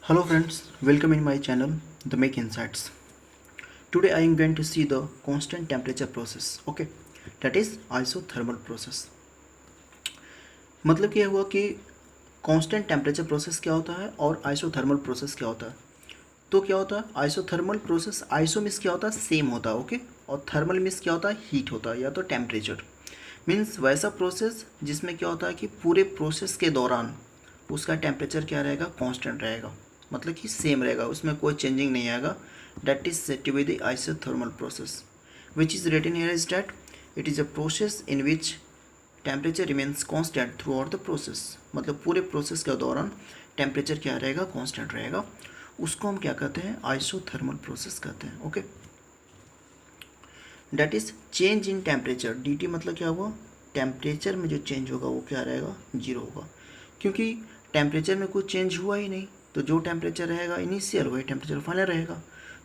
Hello friends, welcome in my channel The Make Insights. Today I am going to see the constant temperature process, okay, that is isothermal process. मतलब क्या हुआ कि constant temperature process क्या होता है और isothermal process क्या होता है। तो क्या होता है आइसोथर्मल प्रोसेस, आइसो मीन्स क्या होता है सेम होता है, ओके, और थर्मल मीन्स क्या होता है हीट होता है या तो टेम्परेचर। मीन्स वैसा प्रोसेस जिसमें क्या होता है कि पूरे प्रोसेस के दौरान उसका टेम्परेचर क्या रहेगा, कांस्टेंट रहेगा, मतलब कि सेम रहेगा, उसमें कोई चेंजिंग नहीं आएगा। That is said to be the isothermal process which is written here is that it is a process in which temperature remains constant throughout the process. मतलब पूरे प्रोसेस के दौरान टेम्परेचर क्या रहेगा, कांस्टेंट रहेगा। उसको हम क्या कहते हैं, आइसोथर्मल प्रोसेस कहते हैं, okay. That is change in temperature, D T मतलब क्या हुआ, टेम्परेचर में जो चेंज होगा वो क्या रहेगा, जीरो होगा, क्योंकि टेम्परेचर में कोई चेंज हुआ ही नहीं। तो जो टेम्परेचर रहेगा इनिशियल वही टेम्परेचर फाइनल रहेगा।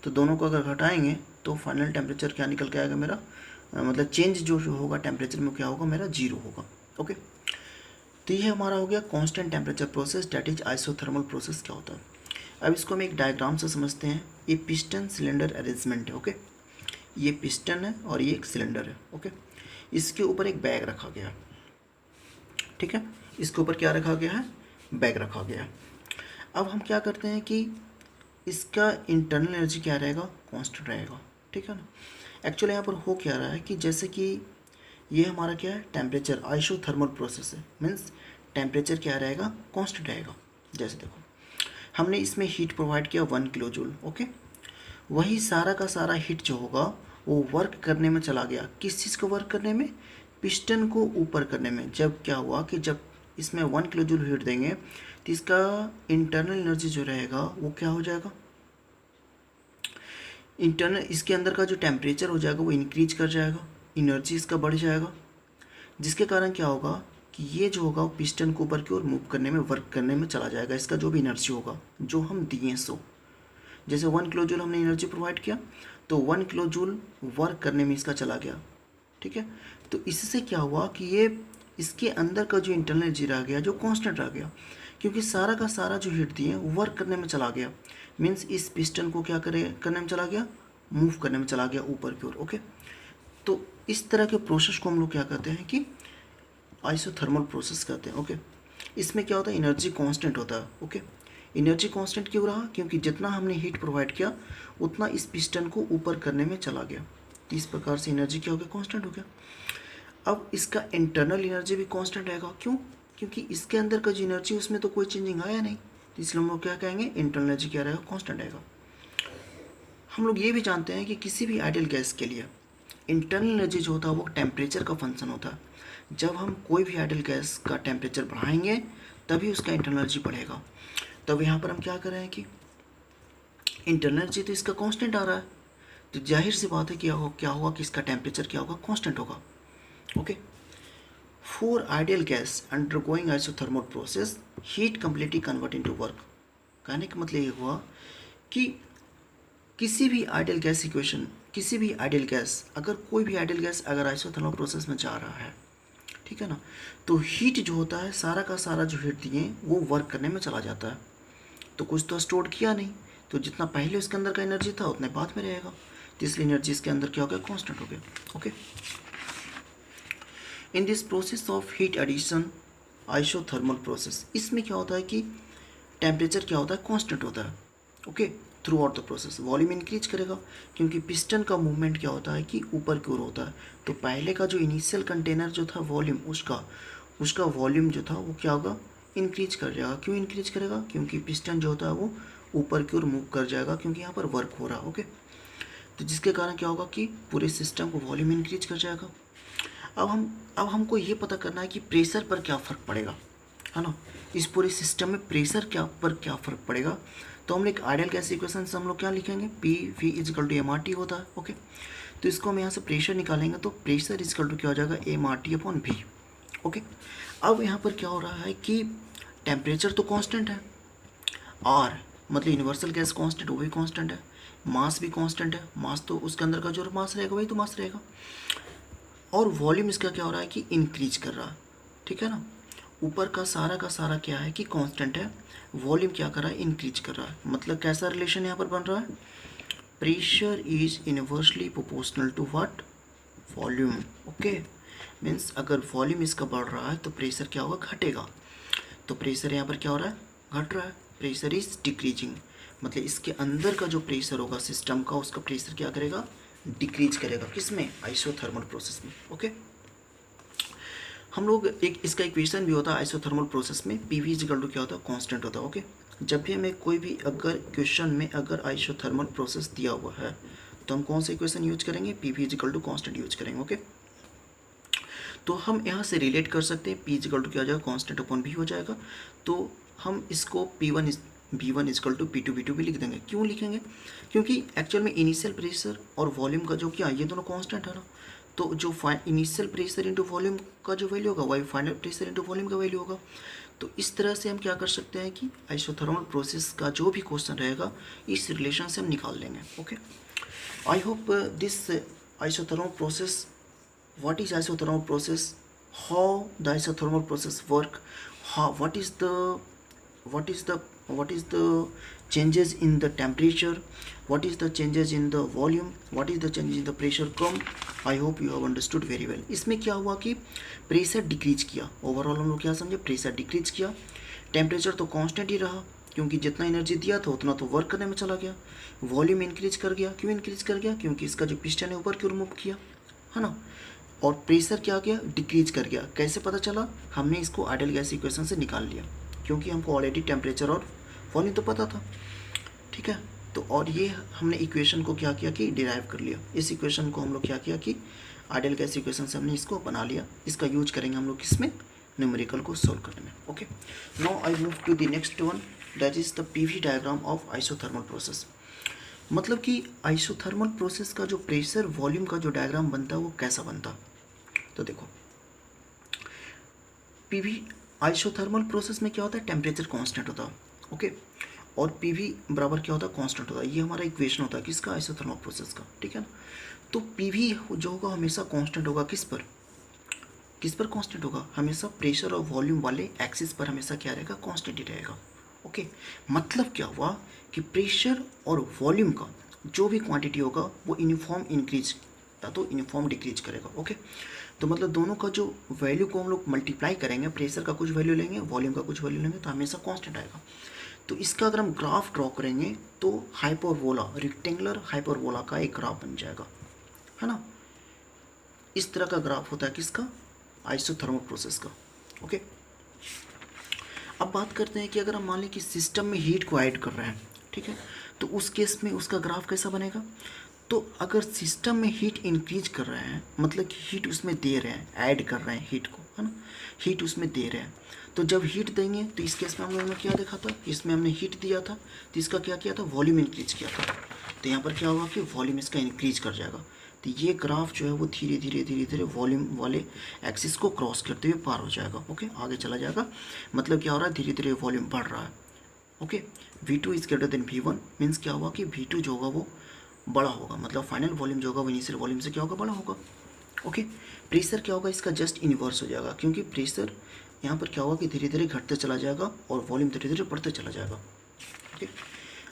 तो दोनों को अगर घटाएंगे तो फाइनल टेम्परेचर क्या निकल के आएगा मेरा, मतलब चेंज जो होगा टेम्परेचर में क्या होगा, मेरा जीरो होगा, ओके। तो ये हमारा हो गया constant temperature process, that is isothermal process क्या होता है। अब इसको हम एक डायग्राम से समझते हैं। ये पिस्टन सिलेंडर अरेंजमेंट है, ओके। ये पिस्टन है और ये एक सिलेंडर है, ओके। इसके ऊपर एक बैग रखा गया, ठीक है। इसके ऊपर क्या रखा गया है, बैग रखा गया है। अब हम क्या करते हैं कि इसका इंटरनल एनर्जी क्या रहेगा, कांस्टेंट रहेगा, ठीक है ना। एक्चुअली यहाँ पर हो क्या रहा है कि जैसे कि ये हमारा क्या है, टेम्परेचर, आइसोथर्मल प्रोसेस है, मीन्स टेम्परेचर क्या रहेगा, कांस्टेंट रहेगा। जैसे देखो हमने इसमें हीट प्रोवाइड किया 1 किलो जूल, ओके। वही सारा का सारा हीट जो होगा वो वर्क करने में चला गया, किस चीज़ को वर्क करने में, पिस्टन को ऊपर करने में। जब क्या हुआ कि जब इसमें 1 किलो जूल हीट देंगे तो इसका इंटरनल एनर्जी जो रहेगा वो क्या हो जाएगा, इंटरनल इसके अंदर का जो टेम्परेचर हो जाएगा वो इंक्रीज कर जाएगा, एनर्जी इसका बढ़ जाएगा, जिसके कारण क्या होगा कि ये जो होगा वो पिस्टन को ऊपर की ओर मूव करने में, वर्क करने में चला जाएगा। इसका जो भी एनर्जी होगा जो हम दिए सो, जैसे 1 किलो जूल हमने एनर्जी प्रोवाइड किया तो 1 किलो जूल वर्क करने में इसका चला गया, ठीक है। तो इससे क्या हुआ कि ये इसके अंदर का जो इंटरनल एनर्जी रह गया जो कांस्टेंट रह गया, क्योंकि सारा का सारा जो हीट दिए वो वर्क करने में चला गया। मीन्स इस पिस्टन को क्या करने में चला गया, मूव करने में चला गया ऊपर की ओर, ओके। तो इस तरह के प्रोसेस को हम लोग क्या कहते हैं कि आइसोथर्मल प्रोसेस कहते हैं, ओके। इसमें क्या होता है, एनर्जी कांस्टेंट होता है, ओके। एनर्जी कांस्टेंट क्यों रहा, क्योंकि जितना हमने हीट प्रोवाइड किया उतना इस पिस्टन को ऊपर करने में चला गया। तो इस प्रकार से एनर्जी क्या हो गया, कांस्टेंट हो गया। अब इसका इंटरनल एनर्जी भी कांस्टेंट रहेगा, क्यों, क्योंकि इसके अंदर का जो एनर्जी उसमें तो कोई चेंजिंग आया नहीं, तो इसलिए हम लोग क्या कहेंगे, इंटरनल एनर्जी क्या रहेगा, कांस्टेंट रहेगा। हम लोग ये भी जानते हैं कि किसी भी आइडियल गैस के लिए इंटरनल एनर्जी जो होता है वो टेम्परेचर का फंक्शन होता है। जब हम कोई भी आइडियल गैस का टेम्परेचर बढ़ाएंगे तभी उसका इंटरनल एनर्जी बढ़ेगा। तब यहाँ पर हम क्या कर रहे हैं कि इंटरनल एनर्जी तो इसका कांस्टेंट आ रहा है, तो जाहिर सी बात है क्या होगा कि इसका टेम्परेचर क्या होगा, कांस्टेंट होगा, okay. For ideal gas undergoing isothermal process heat completely convert into work. कहने का मतलब ये हुआ कि किसी भी आइडियल गैस इक्वेशन, किसी भी आइडियल गैस, अगर कोई भी आइडियल गैस अगर आइसोथर्मल प्रोसेस में जा रहा है, ठीक है ना, तो हीट जो होता है सारा का सारा जो हीट दिए वो वर्क करने में चला जाता है। तो कुछ तो स्टोर किया नहीं, तो जितना पहले उसके अंदर का एनर्जी था उतने बाद में रहेगा, तो इसलिए एनर्जी इसके अंदर क्या हो गया, कांस्टेंट हो गया, okay. In this process of heat addition, isothermal process, इसमें क्या होता है कि टेम्परेचर क्या होता है, कांस्टेंट होता है, okay. Through out the process volume increase करेगा, क्योंकि पिस्टन का मूवमेंट क्या होता है कि ऊपर की ओर होता है। तो पहले का जो इनिशियल कंटेनर जो था वॉल्यूम, उसका वॉल्यूम जो था वो क्या होगा, इंक्रीज कर जाएगा। क्यों इंक्रीज करेगा, क्योंकि पिस्टन जो होता है वो ऊपर की ओर मूव कर जाएगा, क्योंकि यहाँ पर वर्क हो रहा है, ओके। तो जिसके कारण क्या होगा कि पूरे सिस्टम को वॉल्यूम इंक्रीज कर जाएगा। अब हमको ये पता करना है कि प्रेशर पर क्या फ़र्क पड़ेगा, है ना, इस पूरे सिस्टम में प्रेशर क्या फ़र्क पड़ेगा। तो हम एक आइडियल गैस इक्वेशन से हम लोग क्या लिखेंगे, P V equal to M R T होता है, ओके। तो इसको हम यहाँ से प्रेशर निकालेंगे तो प्रेशर इजकल टू क्या हो जाएगा, M R T upon V, okay. अब यहाँ पर क्या हो रहा है कि टेम्परेचर तो कांस्टेंट है, और मतलब यूनिवर्सल गैस कांस्टेंट, वो भी कांस्टेंट है, मास भी कांस्टेंट है, मास तो उसके अंदर का जो मास रहेगा वही तो मास रहेगा, और वॉल्यूम इसका क्या हो रहा है कि इंक्रीज कर रहा है, ठीक है ना। ऊपर का सारा क्या है कि कांस्टेंट है, वॉल्यूम क्या कर रहा है, इंक्रीज कर रहा है। मतलब कैसा रिलेशन यहाँ पर बन रहा है, pressure is inversely proportional to what, volume. Okay, means अगर वॉल्यूम इसका बढ़ रहा है तो प्रेशर क्या होगा, घटेगा। तो प्रेशर यहाँ पर क्या हो रहा है, घट रहा है, प्रेशर इज डिक्रीजिंग। मतलब इसके अंदर का जो प्रेशर होगा सिस्टम का, उसका प्रेशर क्या करेगा, डिक्रीज करेगा। किसमें, आइसोथर्मल प्रोसेस में। ओके, हम लोग एक इसका इक्वेशन भी होता है आइसोथर्मल प्रोसेस में, पीवी इक्वल टू क्या होता है, कांस्टेंट होता है। ओके, जब भी हमें कोई भी अगर क्वेश्चन में अगर आइसोथर्मल प्रोसेस दिया हुआ है तो हम कौन सा इक्वेशन यूज करेंगे, PV equal to constant use करेंगे। ओके, तो हम यहाँ से रिलेट कर सकते हैं, पी इक्वल टू क्या हो जाएगा, कांस्टेंट अपॉन भी हो जाएगा। तो हम इसको P1 V1 equal to P2 V2 भी लिख देंगे। क्यों लिखेंगे, क्योंकि एक्चुअल में इनिशियल प्रेशर और वॉल्यूम का जो क्या, ये दोनों कांस्टेंट है ना। तो जो इनिशियल प्रेशर इंटू वॉल्यूम का जो वैल्यू होगा वही फाइनल प्रेशर इंटू वॉल्यूम का वैल्यू होगा। तो इस तरह से हम क्या कर सकते हैं कि आइसोथर्मल प्रोसेस का जो भी क्वेश्चन रहेगा इस रिलेशन से हम निकाल लेंगे। Okay, I hope this isothermal process, what is isothermal process, how the isothermal process work, what is the changes in the temperature, what is the changes in the volume, what is the changes in the pressure come. I hope you have understood very well. इसमें क्या हुआ कि pressure decrease किया, overall हम लोग क्या समझे, pressure decrease किया। टेम्परेचर तो कांस्टेंट ही रहा, क्योंकि जितना एनर्जी दिया था उतना तो वर्क करने में चला गया। वॉल्यूम इंक्रीज कर गया, क्यों इंक्रीज कर गया, क्योंकि इसका जो पिस्टन है ऊपर की ओर मूव किया, है ना। और प्रेशर क्या गया, डिक्रीज कर गया। कैसे पता चला, हमने इसको आइडियल गैस इक्वेशन से निकाल लिया, क्योंकि हमको ऑलरेडी टेम्परेचर और वॉल्यूम तो पता था। ठीक है, तो और ये हमने इक्वेशन को क्या किया कि डिराइव कर लिया। इस इक्वेशन को हम लोग क्या किया कि आइडियल गैस इक्वेशन से हमने इसको बना लिया। इसका यूज करेंगे हम लोग किसमें, न्यूमेरिकल को सोल्व करने में। Okay, now I move to the next one, that is the PV diagram of isothermal process. मतलब कि आइसोथर्मल प्रोसेस का जो प्रेशर वॉल्यूम का जो डायग्राम बनता है वो कैसा बनता है। तो देखो, पीवी आइसोथर्मल प्रोसेस में क्या होता है, टेम्परेचर कांस्टेंट होता है। ओके, और पीवी बराबर क्या होता है, कांस्टेंट होता है। ये हमारा इक्वेशन होता है किसका, आइसोथर्मल प्रोसेस का। ठीक है ना, तो पीवी जो होगा हमेशा कांस्टेंट होगा, किस पर कांस्टेंट होगा, हमेशा प्रेशर और वॉल्यूम वाले एक्सिस पर हमेशा क्या रहेगा, कांस्टेंट ही रहेगा। ओके, मतलब क्या हुआ कि प्रेशर और वॉल्यूम का जो भी क्वांटिटी होगा वो यूनिफॉर्म इंक्रीज या तो यूनिफॉर्म डिक्रीज करेगा। ओके, तो मतलब दोनों का जो वैल्यू को हम लोग मल्टीप्लाई करेंगे, प्रेशर का कुछ वैल्यू लेंगे, वॉल्यूम का कुछ वैल्यू लेंगे, तो हमेशा कांस्टेंट आएगा। तो इसका अगर हम ग्राफ ड्रॉ करेंगे तो हाइपरबोला, रेक्टेंगुलर हाइपरबोला का एक ग्राफ बन जाएगा, है ना। इस तरह का ग्राफ होता है किसका, आइसोथर्मल प्रोसेस का। ओके, अब बात करते हैं कि अगर हम मान लें कि सिस्टम में हीट को ऐड कर रहे हैं, ठीक है, तो उस केस में उसका ग्राफ कैसा बनेगा। तो अगर सिस्टम में हीट इंक्रीज कर रहे हैं, मतलब कि हीट उसमें दे रहे हैं, ऐड कर रहे हैं हीट को, है ना, हीट उसमें दे रहे हैं। तो जब हीट देंगे तो इस केस में हम लोगों ने क्या देखा था, इसमें हमने हीट दिया था तो इसका क्या किया था, वॉल्यूम इंक्रीज किया था। तो यहाँ पर क्या होगा कि वॉल्यूम इसका इंक्रीज कर जाएगा। तो ये ग्राफ जो है वो धीरे धीरे वॉल्यूम वाले एक्सिस को क्रॉस करते हुए पार हो जाएगा। ओके, आगे चला जाएगा। मतलब क्या हो रहा है, धीरे धीरे वॉल्यूम बढ़ रहा है। Okay, V2 is greater than V1, means क्या होगा कि V2 जो होगा वो बड़ा होगा, मतलब फाइनल वॉल्यूम जो होगा वो इनिशियल वॉल्यूम से क्या होगा, बड़ा होगा। ओके, प्रेशर क्या होगा, इसका जस्ट इन्वर्स हो जाएगा, क्योंकि प्रेशर यहाँ पर क्या होगा कि धीरे धीरे घटते चला जाएगा और वॉल्यूम धीरे धीरे बढ़ते चला जाएगा। ओके,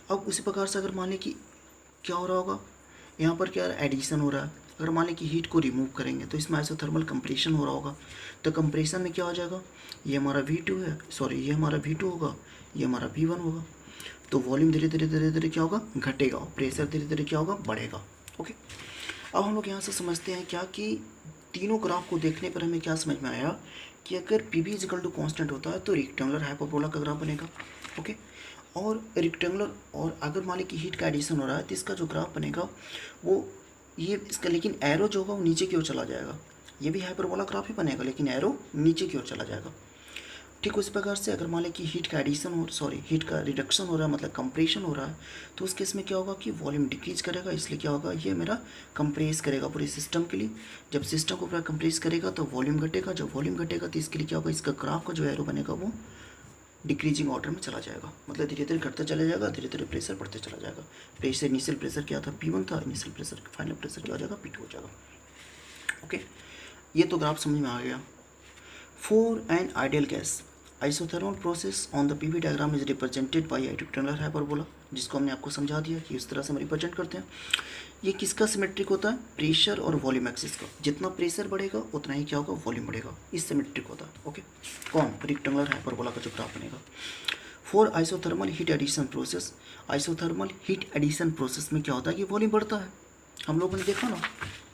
अब उसी प्रकार से अगर मान लें कि क्या हो रहा होगा, यहाँ पर क्या एडिशन हो रहा है। अगर मान लें कि हीट को रिमूव करेंगे तो इसमें आइसोथर्मल कंप्रेशन हो रहा होगा। तो कंप्रेशन में क्या हो जाएगा, ये हमारा V2 है, सॉरी ये हमारा V2 होगा, ये हमारा V1 होगा। तो वॉल्यूम धीरे धीरे क्या होगा, घटेगा, और प्रेशर धीरे धीरे क्या होगा, बढ़ेगा। ओके, अब हम लोग यहाँ से समझते हैं क्या कि तीनों ग्राफ को देखने पर हमें क्या समझ में आया कि अगर PV इक्वल टू कॉन्स्टेंट होता है तो रेक्टेंगुलर हाइपरबोला का ग्राफ बनेगा। ओके, और रेक्टेंगुलर, और अगर मान लें कि हीट का एडिशन हो रहा है तो इसका जो ग्राफ बनेगा वो ये इसका, लेकिन एरो जो होगा वो नीचे की ओर चला जाएगा। ये भी हाइपरबोला ग्राफ ही बनेगा, लेकिन एरो नीचे की ओर चला जाएगा। ठीक उस प्रकार से अगर मान लें कि हीट का एडिशन हो, सॉरी हीट का रिडक्शन हो रहा है, मतलब कंप्रेशन हो रहा है, तो उस केस में क्या होगा कि वॉल्यूम डिक्रीज करेगा। इसलिए क्या होगा, ये मेरा कंप्रेस करेगा पूरे सिस्टम के लिए। जब सिस्टम को पूरा कंप्रेस करेगा तो वॉल्यूम घटेगा, जब वॉल्यूम घटेगा तो इसके लिए क्या होगा, इसका ग्राफ का जो एरो बनेगा वो डिक्रीजिंग ऑर्डर में चला जाएगा, मतलब धीरे धीरे घटता चला जाएगा, धीरे धीरे प्रेशर बढ़ते चला जाएगा। प्रेशर इनिशियल प्रेशर क्या था, P1 था, इनिशियल प्रेशर फाइनल प्रेशर क्या हो जाएगा, P2 हो जाएगा। ओके, ये तो ग्राफ समझ में आ गया। For an ideal gas, isothermal process on the PV diagram is represented by rectangular hyperbola, जिसको हमने आपको समझा दिया कि इस तरह से हम रिप्रेजेंट करते हैं। ये किसका सिमेट्रिक होता है? प्रेशर और वॉल्यूम एक्सिस का। जितना प्रेशर बढ़ेगा उतना ही क्या होगा? वॉल्यूम बढ़ेगा। इस सिमेट्रिक होता है। ओके, कौन? रेक्टेंगुलर हाइपरबोला का जो ग्राफ बनेगा। For isothermal heat addition process, isothermal heat addition process में क्या होता है कि वॉल्यूम बढ़ता है। हम लोगों ने देखा ना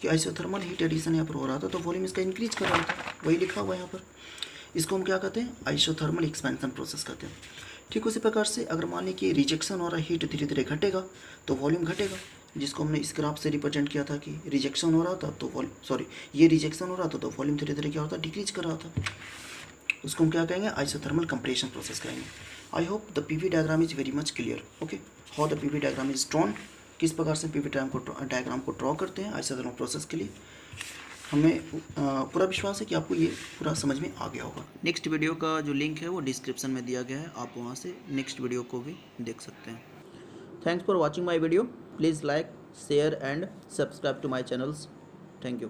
कि आइसोथर्मल हीट एडिशन यहाँ पर हो रहा था तो वॉल्यूम इसका इंक्रीज कर रहा था, वही लिखा हुआ है यहाँ पर। इसको हम क्या कहते हैं? आइसोथर्मल एक्सपेंशन प्रोसेस कहते हैं। ठीक उसी प्रकार से अगर मान लीजिए कि रिजेक्शन हो रहा है, हीट धीरे धीरे घटेगा तो वॉल्यूम घटेगा, जिसको हमने इस ग्राफ से रिप्रेजेंट किया था कि रिजेक्शन हो रहा था तो ये रिजेक्शन हो रहा था तो वॉल्यूम धीरे धीरे क्या होता है? डिक्रीज कर रहा था। उसको हम क्या कहेंगे? आइसोथर्मल कंप्रेशन प्रोसेस कहेंगे। I hope the PV diagram is very much clear. Okay, how the PV diagram is drawn, किस प्रकार से पीवी डायग्राम को ड्रॉ करते हैं आइसोथर्मल प्रोसेस के लिए। हमें पूरा विश्वास है कि आपको ये पूरा समझ में आ गया होगा। नेक्स्ट वीडियो का जो लिंक है वो डिस्क्रिप्शन में दिया गया है, आप वहाँ से नेक्स्ट वीडियो को भी देख सकते हैं। Thanks for watching my video. Please like, share and subscribe to my channels. Thank you.